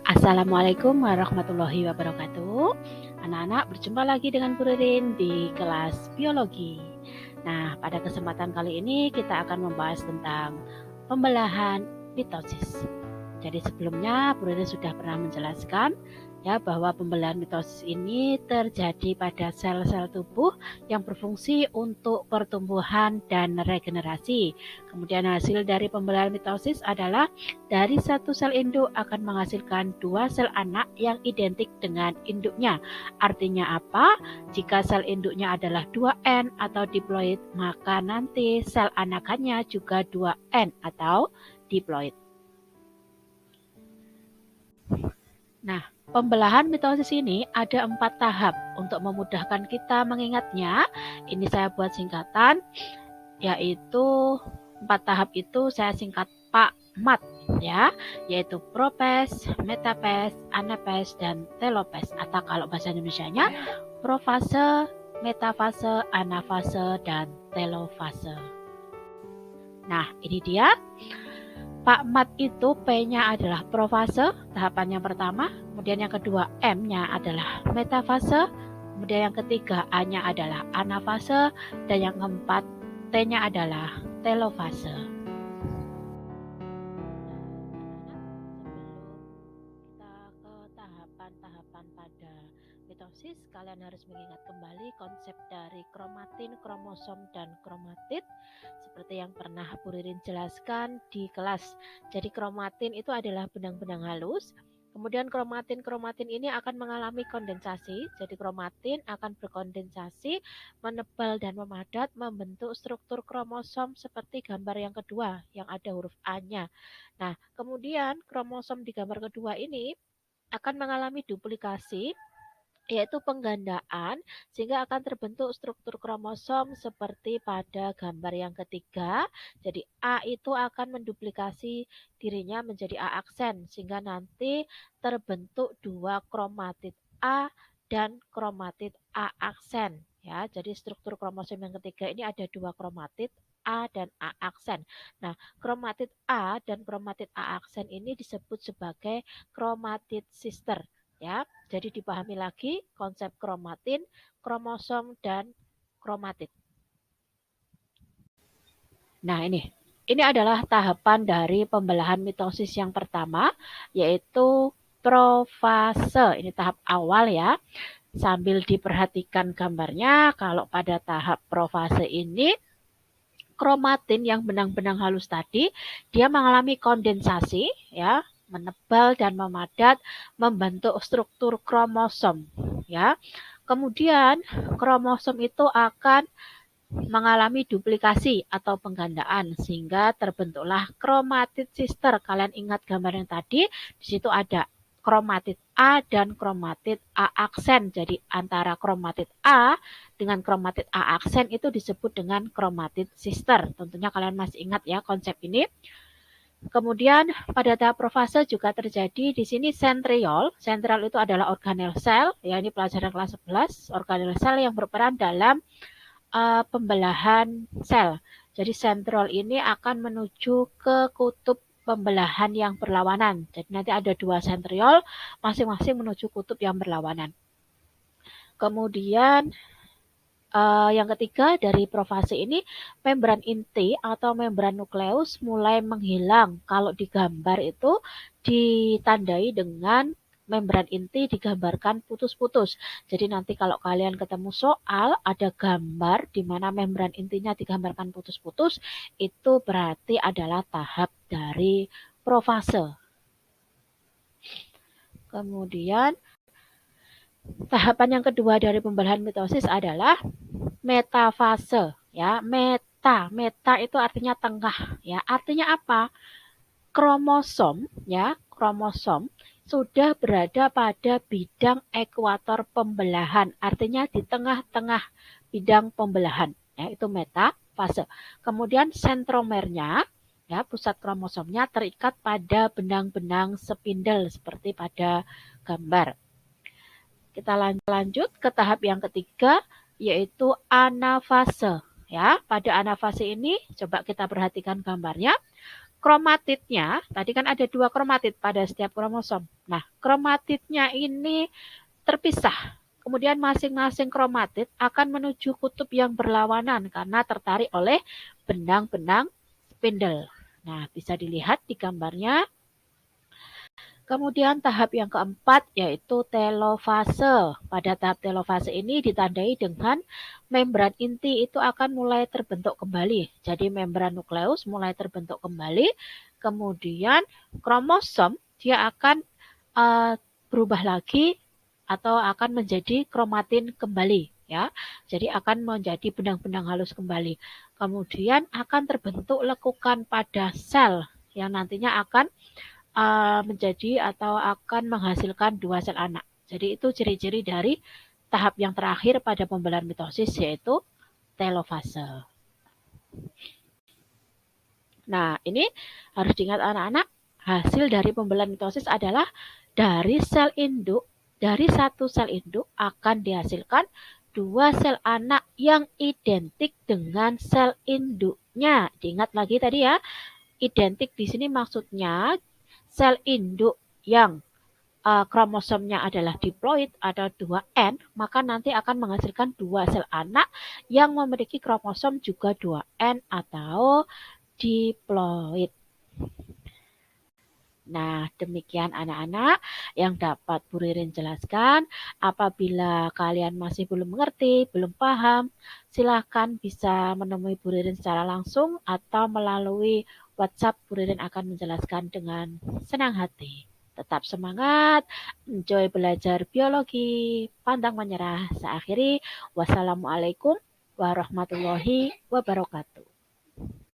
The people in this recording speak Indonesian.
Assalamualaikum warahmatullahi wabarakatuh. Anak-anak, berjumpa lagi dengan Bu Ririn di kelas biologi. Nah, pada kesempatan kali ini kita akan membahas tentang pembelahan mitosis. Jadi sebelumnya Bu Ririn sudah pernah menjelaskan ya bahwa pembelahan mitosis ini terjadi pada sel-sel tubuh yang berfungsi untuk pertumbuhan dan regenerasi. Kemudian hasil dari pembelahan mitosis adalah dari satu sel induk akan menghasilkan dua sel anak yang identik dengan induknya. Artinya apa? Jika sel induknya adalah 2N atau diploid, maka nanti sel anakannya juga 2N atau diploid. Nah, pembelahan mitosis ini ada 4 tahap. Untuk memudahkan kita mengingatnya, ini saya buat singkatan, yaitu 4 tahap itu saya singkat PAMAT ya, yaitu profase, metafase, anafase, dan telofase. Atau kalau bahasa Indonesianya, profase, metafase, anafase, dan telofase. Nah, ini dia. PAMAT itu P-nya adalah profase, tahapan yang pertama. Kemudian yang kedua M-nya adalah metafase. Kemudian yang ketiga A-nya adalah anafase. Dan yang keempat T-nya adalah telofase. Sebelum kita ke tahapan-tahapan pada mitosis, kalian harus mengingat kembali konsep dari kromatin, kromosom, dan kromatid seperti yang pernah Bu Ririn jelaskan di kelas. Jadi kromatin itu adalah benang-benang halus. Kemudian kromatin ini akan mengalami kondensasi. Jadi kromatin akan berkondensasi, menebal dan memadat, membentuk struktur kromosom seperti gambar yang kedua yang ada huruf A-nya. Nah, kemudian kromosom di gambar kedua ini akan mengalami duplikasi, yaitu penggandaan, sehingga akan terbentuk struktur kromosom seperti pada gambar yang ketiga. Jadi A itu akan menduplikasi dirinya menjadi A aksen, sehingga nanti terbentuk dua kromatid A dan kromatid A aksen. Ya, jadi struktur kromosom yang ketiga ini ada dua kromatid A dan A aksen. Nah, kromatid A dan kromatid A aksen ini disebut sebagai kromatid sister. Ya, jadi dipahami lagi konsep kromatin, kromosom, dan kromatid. Nah, ini adalah tahapan dari pembelahan mitosis yang pertama, yaitu profase. Ini tahap awal ya. Sambil diperhatikan gambarnya, kalau pada tahap profase ini, kromatin yang benang-benang halus tadi, dia mengalami kondensasi, ya, menebal dan memadat, membentuk struktur kromosom, ya. Kemudian kromosom itu akan mengalami duplikasi atau penggandaan sehingga terbentuklah kromatid sister. Kalian ingat gambar yang tadi, di situ ada kromatid A dan kromatid A aksen. Jadi antara kromatid A dengan kromatid A aksen itu disebut dengan kromatid sister. Tentunya kalian masih ingat ya konsep ini. Kemudian pada tahap profase juga terjadi di sini sentriol. Sentriol itu adalah organel sel, ya ini pelajaran kelas 11, organel sel yang berperan dalam pembelahan sel. Jadi sentriol ini akan menuju ke kutub pembelahan yang berlawanan. Jadi nanti ada dua sentriol, masing-masing menuju kutub yang berlawanan. Kemudian yang ketiga dari profase ini, membran inti atau membran nukleus mulai menghilang. Kalau di gambar itu ditandai dengan membran inti digambarkan putus-putus. Jadi nanti kalau kalian ketemu soal ada gambar di mana membran intinya digambarkan putus-putus, itu berarti adalah tahap dari profase. Kemudian tahapan yang kedua dari pembelahan mitosis adalah metafase. Ya, meta itu artinya tengah. Ya, artinya apa? Kromosom, ya, kromosom sudah berada pada bidang ekuator pembelahan, artinya di tengah-tengah bidang pembelahan, ya, itu metafase. Kemudian sentromernya, ya, pusat kromosomnya terikat pada benang-benang spindle seperti pada gambar. Kita lanjut ke tahap yang ketiga, yaitu anafase. Ya, pada anafase ini coba kita perhatikan gambarnya. kromatidnya, tadi kan ada 2 kromatid pada setiap kromosom. Nah, kromatidnya ini terpisah. Kemudian masing-masing kromatid akan menuju kutub yang berlawanan karena tertarik oleh benang-benang spindle. Nah, bisa dilihat di gambarnya. Kemudian tahap yang keempat yaitu telofase. Pada tahap telofase ini ditandai dengan membran inti itu akan mulai terbentuk kembali. Jadi membran nukleus mulai terbentuk kembali. Kemudian kromosom dia akan berubah lagi atau akan menjadi kromatin kembali ya. Jadi akan menjadi benang-benang halus kembali. Kemudian akan terbentuk lekukan pada sel yang nantinya akan menjadi atau akan menghasilkan 2 sel anak. Jadi itu ciri-ciri dari tahap yang terakhir pada pembelahan mitosis yaitu telofase. Nah, ini harus diingat anak-anak, hasil dari pembelahan mitosis adalah dari sel induk, dari satu sel induk akan dihasilkan 2 sel anak yang identik dengan sel induknya. Diingat lagi tadi ya, identik di sini maksudnya sel induk yang kromosomnya adalah diploid atau 2N, maka nanti akan menghasilkan 2 sel anak yang memiliki kromosom juga 2N atau diploid. Nah, demikian anak-anak yang dapat Bu Ririn jelaskan. Apabila kalian masih belum mengerti, belum paham, silakan bisa menemui Bu Ririn secara langsung atau melalui WhatsApp. Bu Ririn akan menjelaskan dengan senang hati. Tetap semangat, enjoy belajar biologi, pantang menyerah. Saya akhiri, wassalamualaikum warahmatullahi wabarakatuh.